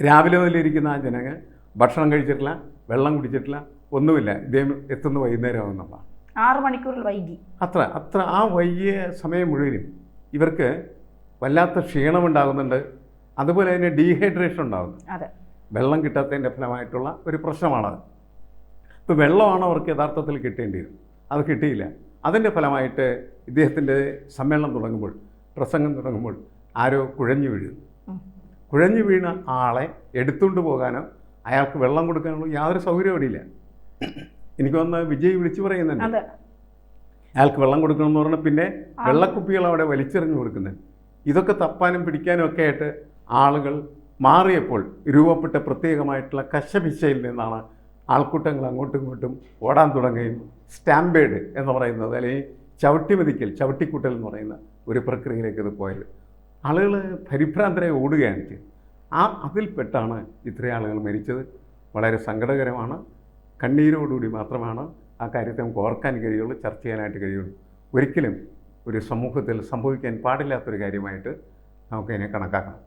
രാവിലെ മുതലിരിക്കുന്ന ആ ജനങ്ങൾ ഭക്ഷണം കഴിച്ചിട്ടില്ല, വെള്ളം കുടിച്ചിട്ടില്ല, ഒന്നുമില്ല. ഇദ്ദേഹം എത്തുന്ന വൈകുന്നേരമാകുന്നതാണ്. 6 മണിക്കൂറിൽ വൈകി. അത്ര ആ വൈകിയ സമയം മുഴുവനും ഇവർക്ക് വല്ലാത്ത ക്ഷീണമുണ്ടാകുന്നുണ്ട്. അതുപോലെ തന്നെ ഡീഹൈഡ്രേഷൻ ഉണ്ടാകുന്നു. അതെ, വെള്ളം കിട്ടാത്തതിൻ്റെ ഫലമായിട്ടുള്ള ഒരു പ്രശ്നമാണത്. ഇപ്പോൾ വെള്ളമാണ് അവർക്ക് യഥാർത്ഥത്തിൽ കിട്ടേണ്ടത്, അത് കിട്ടിയില്ല. അതിൻ്റെ ഫലമായിട്ട് ഇദ്ദേഹത്തിൻ്റെ സമ്മേളനം തുടങ്ങുമ്പോൾ, പ്രസംഗം തുടങ്ങുമ്പോൾ ആരോ കുഴഞ്ഞു വീഴുന്നു. കുഴഞ്ഞു വീണ ആളെ എടുത്തുകൊണ്ട് പോകാനോ അയാൾക്ക് വെള്ളം കൊടുക്കാനുള്ള യാതൊരു സൗകര്യം അവിടെ ഇല്ല. എനിക്ക് വന്ന് വിജയ് വിളിച്ചു പറയുന്നുണ്ട്, അയാൾക്ക് വെള്ളം കൊടുക്കണമെന്ന് പറഞ്ഞാൽ പിന്നെ വെള്ളക്കുപ്പികൾ അവിടെ വലിച്ചെറിഞ്ഞു കൊടുക്കുന്നുണ്ട്. ഇതൊക്കെ തപ്പാനും പിടിക്കാനും ഒക്കെ ആയിട്ട് ആളുകൾ മാറിയപ്പോൾ രൂപപ്പെട്ട പ്രത്യേകമായിട്ടുള്ള കശപിശയിൽ നിന്നാണ് ആൾക്കൂട്ടങ്ങൾ അങ്ങോട്ടും ഇങ്ങോട്ടും ഓടാൻ തുടങ്ങുകയും സ്റ്റാമ്പേഡ് എന്ന് പറയുന്നത്, അല്ലെങ്കിൽ ചവിട്ടിമെതിക്കൽ, ചവിട്ടിക്കൂട്ടൽ എന്ന് പറയുന്ന ഒരു പ്രക്രിയയിലേക്ക് ഇത് പോയത്. ആളുകൾ പരിഭ്രാന്തരായി ഓടുകയാണ് ചെയ്തത്. അതിൽപ്പെട്ടാണ് ഇത്രയും ആളുകൾ മരിച്ചത്. വളരെ സങ്കടകരമാണ്. കണ്ണീരോടുകൂടി മാത്രമാണ് ആ കാര്യത്തെ നമുക്ക് ഓർക്കാൻ കഴിയുള്ളൂ, ചർച്ച ചെയ്യാനായിട്ട് കഴിയുള്ളൂ. ഒരിക്കലും ഒരു സമൂഹത്തിൽ സംഭവിക്കാൻ പാടില്ലാത്തൊരു കാര്യമായിട്ട് നമുക്കതിനെ കണക്കാക്കണം.